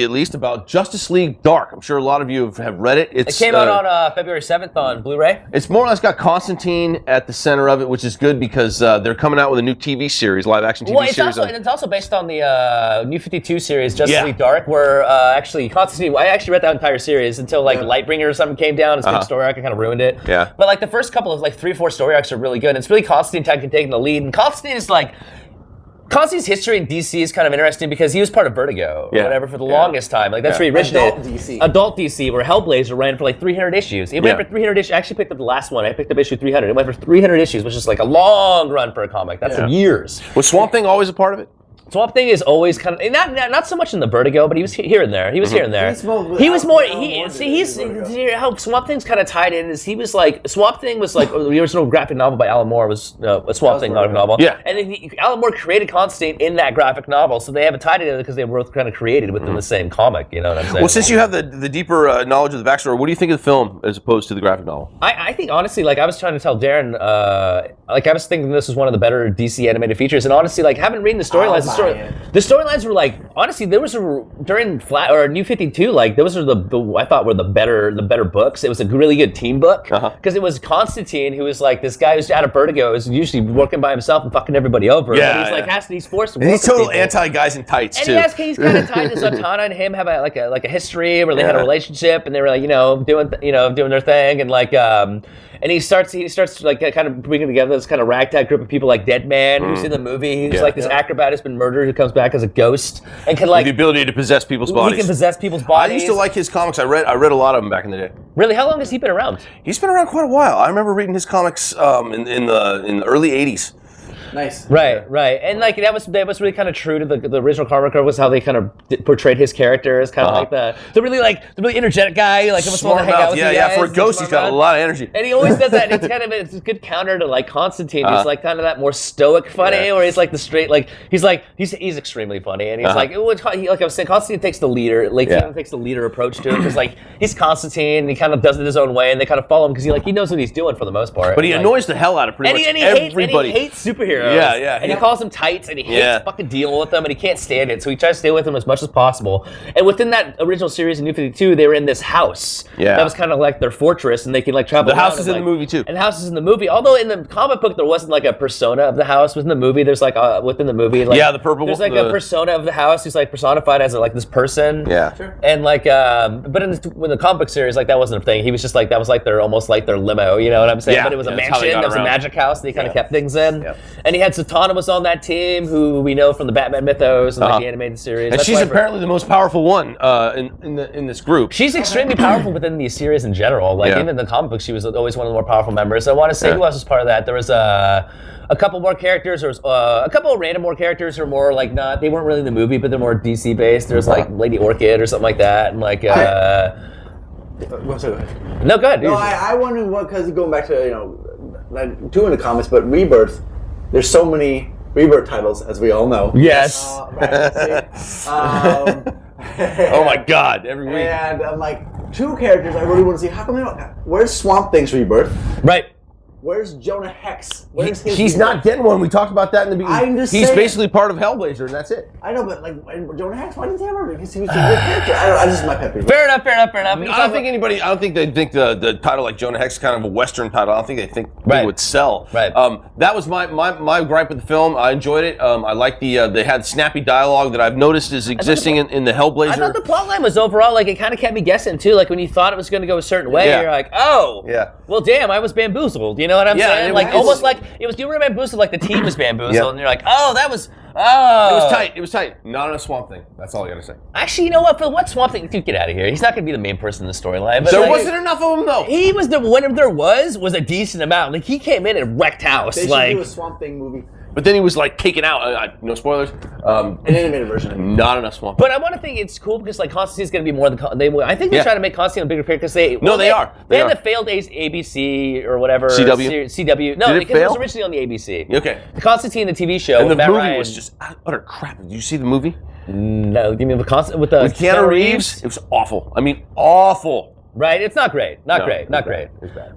at least, about Justice League Dark. I'm sure a lot of you have read it. It came out on February 7th on Blu-ray. It's more or less got Constantine at the center of it, which is good because they're coming out with a new TV series, live-action TV series. It's also based on the New 52 series, Justice League Dark, where actually Constantine, I actually read that entire series until like Lightbringer or something came down. It's a big story arc and kind of ruined it. Yeah. But like the first couple of like 3-4 story arcs are really good. And it's really Constantine taking the lead. And Constantine is like, Constantine's history in DC is kind of interesting because he was part of Vertigo or whatever for the longest time. Like that's where he originated. Adult DC, where Hellblazer ran for like 300 issues. He ran for 300 issues. I actually picked up the last one. I picked up issue 300. It went for 300 issues, which is like a long run for a comic. That's years. Was Swamp Thing always a part of it? Swamp Thing is always kind of not so much in the Vertigo, but he was here and there. He was here and there. He was more. How Swamp Thing's kind of tied in is he was like Swamp Thing was like the original graphic novel by Alan Moore was a Swamp Thing graphic novel. Yeah, and then Alan Moore created Constantine in that graphic novel, so they have it tied together because they were both kind of created within the same comic. You know what I'm saying? Well, since you have the deeper knowledge of the backstory, what do you think of the film as opposed to the graphic novel? I think honestly, like I was trying to tell Darren, like I was thinking this was one of the better DC animated features, and honestly, like having read the storylines, the storylines were like honestly there was during New 52, like those are the I thought were the better books. It was a really good team book because it was Constantine who was like this guy who's out of Vertigo is usually working by himself and fucking everybody over. Yeah, but he's forced to work. And he's total anti guys in tights and too. And he's kind of tied to Zatanna and him have a history where they had a relationship and they were like doing their thing and like and he starts like kind of bringing together this kind of ragtag group of people like Deadman, who's in the movie. He's like this acrobat who's been murdered who comes back as a ghost and can like the ability to possess people's bodies. He can possess people's bodies. I used to like his comics. I read a lot of them back in the day. Really? How long has he been around? He's been around quite a while. I remember reading his comics in the early '80s. Nice. Right. And like that was really kind of true to the original comic was how they kind of portrayed his character as kind of like the really energetic guy, like smart mouth. For a ghost, he's got a lot of energy. And he always does that. And it's a good counter to like Constantine. He's like kind of that more stoic funny, or he's like the straight he's extremely funny, and he's like I was saying, Constantine takes the leader, takes the leader approach to it because like he's Constantine, and he kind of does it his own way, and they kind of follow him because he knows what he's doing for the most part. But he annoys the hell out of pretty much everybody. And he hates superheroes. Yeah. And he calls them tights, and he hates fucking dealing with them, and he can't stand it. So he tries to stay with them as much as possible. And within that original series in New 52, they were in this house. Yeah. That was kind of like their fortress, and they could like travel. The house is in the movie too. And the house is in the movie. Although in the comic book there wasn't like a persona of the house. Within the movie, there's like within the movie, like the purple. There's like a persona of the house who's like personified as like this person. Yeah. Sure. And like, but in the comic book series, like that wasn't a thing. He was just like that was like almost like their limo. You know what I'm saying? Yeah. But it was a mansion. It was a magic house. They kind of kept things in. Yep. And he had Zatanna was on that team, who we know from the Batman mythos and like the animated series. And she's apparently the most powerful one in this group. She's extremely powerful within these series in general. Like even in the comic book, she was always one of the more powerful members. I want to say who else was part of that. There was a couple more characters. There was a couple of random more characters who are more like they weren't really in the movie, but they're more DC based. There's like Lady Orchid or something like that, and like. No, go ahead. No, I wonder what, because going back to not two in the comics, but Rebirth. There's so many Rebirth titles, as we all know. Yes. Oh my God! Every week. And I'm like, two characters I really want to see. How come where's Swamp Thing's Rebirth? Right. Where's Jonah Hex? He's not getting one. We talked about that in the beginning. He's basically part of Hellblazer, and that's it. I know, but like Jonah Hex, why didn't he have her? Because he was a good character. I just my pet peeve. Fair enough. I don't think they think the title like Jonah Hex is kind of a Western title. I don't think they think it would sell. Right. That was my gripe with the film. I enjoyed it. I like they had snappy dialogue that I've noticed is existing in the Hellblazer. I thought the plotline was overall like it kind of kept me guessing too. Like when you thought it was going to go a certain way, you're like, oh, well, damn, I was bamboozled. You know what I'm saying? Like almost like it was. You were bamboozled, like the team was bamboozled, and you're like, oh, that was. Oh. It was tight. Not enough Swamp Thing. That's all I gotta say. Actually, you know what? For what Swamp Thing? Dude, get out of here. He's not gonna be the main person in the storyline. There wasn't enough of him though. He was whenever there was a decent amount. Like he came in and wrecked house. They should do a Swamp Thing movie. But then he was like taken out. No spoilers. An animated version. Not enough Swamp Thing. But I want to think it's cool because like Constantine's going to be more than I think they're trying to make Constantine a bigger character because they are. They had the failed ABC or whatever CW. No, because it was originally on the ABC. Okay. Constantine, the TV show, and the movie Ryan, was just utter crap. Did you see the movie? No, you mean with Keanu Reeves? It was awful. I mean, awful. Right, it's not great, not great.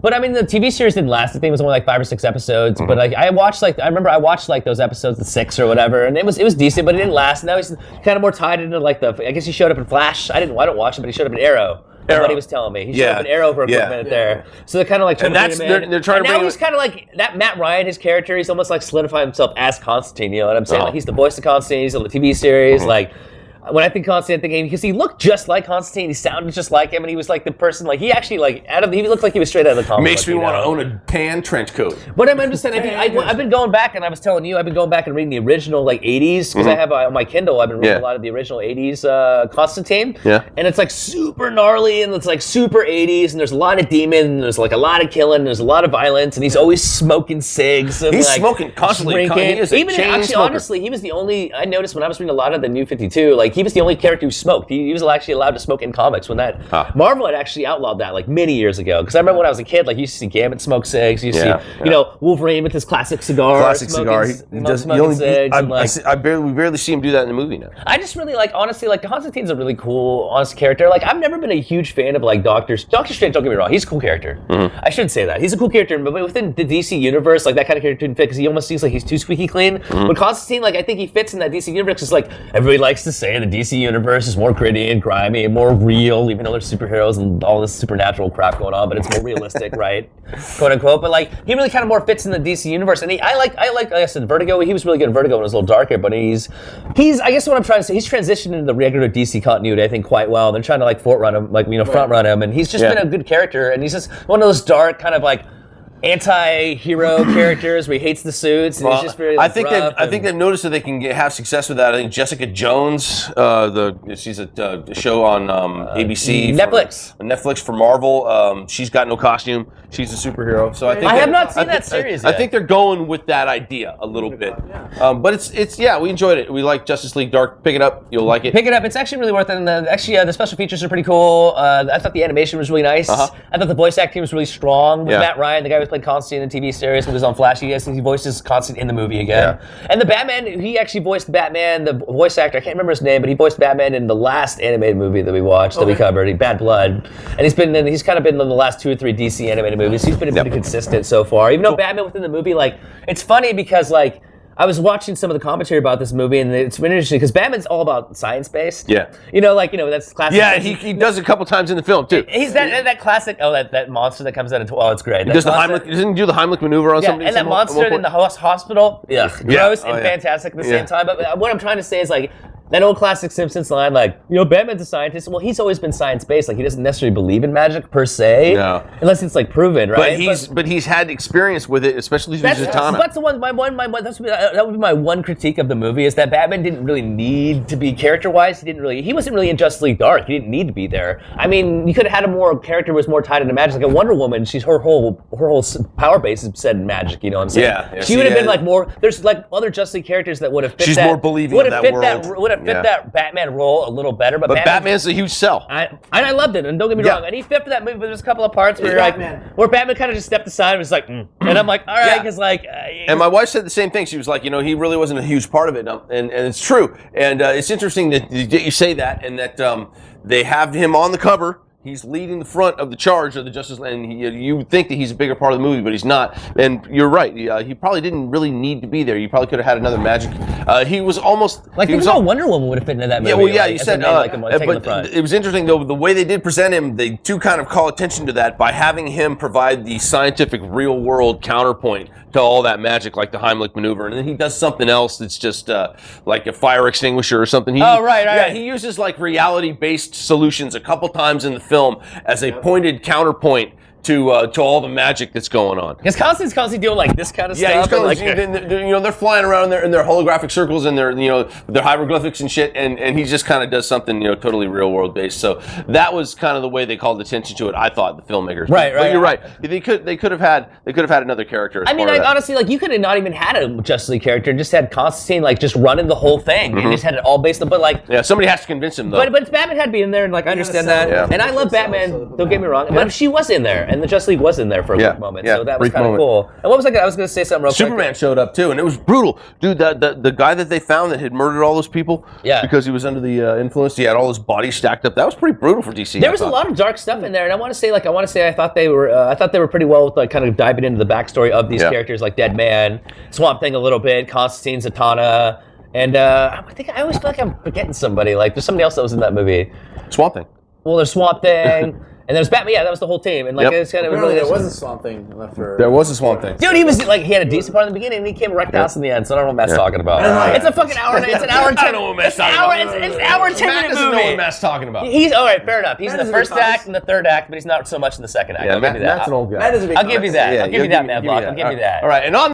But I mean, the TV series didn't last. I think it was only like 5 or 6 episodes. But like I remember I watched like those episodes, the 6 or whatever, and it was decent, but it didn't last. Now he's kind of more tied into like I guess he showed up in Flash. I don't watch it, but he showed up in Arrow. What he was telling me. He showed up in Arrow for a quick minute there. So they're kind of like trying to bring him in. They're trying to bring now he's kind of like that Matt Ryan, his character. He's almost like solidifying himself as Constantine. You know what I'm saying? Like he's the voice of Constantine. He's on the TV series. Like. When I think Constantine, I'm thinking because he looked just like Constantine, he sounded just like him, and he was like the person like he actually like he looked like he was straight out of the comic. Makes me want to own a tan trench coat. But I'm just saying, I've been going back, and I was telling you, I've been going back and reading the original like 80s because I have on my Kindle. I've been reading a lot of the original 80s Constantine. Yeah. And it's like super gnarly, and it's like super 80s, and there's a lot of demons, and there's like a lot of killing, and there's a lot of violence, and he's always smoking cigs. And, he's like, smoking constantly. Drinking. He is a Even actually, smoker. Honestly, he was the only. I noticed when I was reading a lot of the New 52, like he was the only character who smoked. He was actually allowed to smoke in comics when that Marvel had actually outlawed that like many years ago. Because I remember when I was a kid, like you used to see Gambit smoke cigs. You see, you know, Wolverine with his classic cigar. He does. Cigs. We barely see him do that in the movie now. I just really like, honestly, like Constantine's a really cool, honest character. Like I've never been a huge fan of like Doctor Strange. Don't get me wrong, he's a cool character. I shouldn't say that. He's a cool character, but within the DC universe, like that kind of character didn't fit because he almost seems like he's too squeaky clean. But Constantine, like I think he fits in that DC universe. It's like everybody likes to say the DC universe is more gritty and grimy and more real, even though there's superheroes and all this supernatural crap going on, but it's more realistic, right? Quote unquote. But like he really kind of more fits in the DC universe. And I like I said, Vertigo. He was really good in Vertigo when it was a little darker, but he's I guess what I'm trying to say, he's transitioned into the regular DC continuity, I think, quite well. They're trying to like front run him, and he's just been a good character, and he's just one of those dark kind of like anti-hero characters where he hates the suits and he's just very I think they've noticed that they can have success with that. I think Jessica Jones, she's a show on ABC, Netflix for Marvel. She's got no costume. She's a superhero. So I have not seen that series yet. I think they're going with that idea a little bit. But it's we enjoyed it. We like Justice League Dark. Pick it up. You'll like it. Pick it up. It's actually really worth it. And the special features are pretty cool. I thought the animation was really nice. I thought the voice acting was really strong. With Matt Ryan, the guy who played Constantine in the TV series, when he was on Flash, he voices Constantine in the movie again. And the Batman, he actually voiced Batman, the voice actor, I can't remember his name, but he voiced Batman in the last animated movie that we watched, that we covered, Bad Blood. And he's kind of been in the last 2 or 3 DC animated movies. He's been pretty consistent so far. Even though Batman within the movie, like, it's funny because, like, I was watching some of the commentary about this movie, and it's been interesting because Batman's all about science-based. Yeah. That's classic. Yeah, he does a couple times in the film too. He's that classic. Oh, that monster that comes out of. Oh, it's great. Doesn't he do the Heimlich maneuver on somebody? And that monster in the hospital. Yeah. Gross and fantastic at the same time. But what I'm trying to say is like. That old classic Simpsons line, like, Batman's a scientist. Well, he's always been science-based. Like, he doesn't necessarily believe in magic per se, unless it's like proven, right? But he's had experience with it, especially through Zatanna. That's the one. That would be my one critique of the movie is that Batman didn't really need to be character-wise. He wasn't really in Justice League Dark. He didn't need to be there. I mean, you could have had a more character who was more tied into magic. Like a Wonder Woman, her whole power base is set in magic. You know what I'm saying? Yeah. She would have been like more. There's like other Justice League characters that would have fit. She's more believing in that world. Would have fit that Batman role a little better, but Batman's a huge sell. I loved it, and don't get me wrong, and he fit for that movie. But there's a couple of parts where where Batman kind of just stepped aside and was like, and I'm like, all right, because like. And my wife said the same thing. She was like, he really wasn't a huge part of it, and it's true. And it's interesting that you say that, and that they have him on the cover. He's leading the front of the charge of the Justice League, and you would think that he's a bigger part of the movie, but he's not. And you're right. He probably didn't really need to be there. You probably could have had another magic. He was almost like Wonder Woman would have fit into that movie. You said. But it was interesting though the way they did present him. They do kind of call attention to that by having him provide the scientific, real world counterpoint to all that magic, like the Heimlich maneuver, and then he does something else that's just like a fire extinguisher or something. He uses like reality-based solutions a couple times in the film as a pointed counterpoint to all the magic that's going on. Because Constantine's constantly doing like this kind of stuff. They're flying around in their holographic circles and their hieroglyphics and shit, and he just kind of does something totally real world based. So that was kind of the way they called attention to it. I thought the filmmakers. But you're right. They could have had another character. Honestly, like you could have not even had a Justice League character, just had Constantine like just running the whole thing and just had it all based on. But like somebody has to convince him though. But Batman had to be in there, and like I understand that, and I love Batman. Don't get me wrong, but she was in there. and the Justice League was in there for a quick moment, so that was brief kind of moment. cool. And what was I was going to say something real quick. Superman showed up too, and it was brutal, dude. The guy that they found that had murdered all those people, because he was under the influence, he had all his body stacked up. That was pretty brutal for DC. There was a lot of dark stuff in there, and I want to say I thought they were pretty well with like kind of diving into the backstory of these characters, like Deadman, Swamp Thing a little bit, Constantine, Zatanna, and I always feel like I'm forgetting somebody. Like there's somebody else that was in that movie. Swamp Thing. Well, there's Swamp Thing. And there's Batman. Yeah, that was the whole team. And like it's kind of really. There was a Swamp Thing left for. There was a Swamp Thing. Dude, he was like he had a decent part in the beginning, and he came wrecked house in the end. So I don't know what Matt's talking about. It's a fucking hour. It's an hour and 10. I don't know what Matt's talking about. It's an hour and 10 minute movie. Matt doesn't know what Matt's talking about. He's all right. Fair enough. He's in the first act and the third act, but he's not so much in the second act. Yeah, I'll give you that. Matt's an old guy. I'll give you that. I'll give you that, man. I'll give you that. All right, and on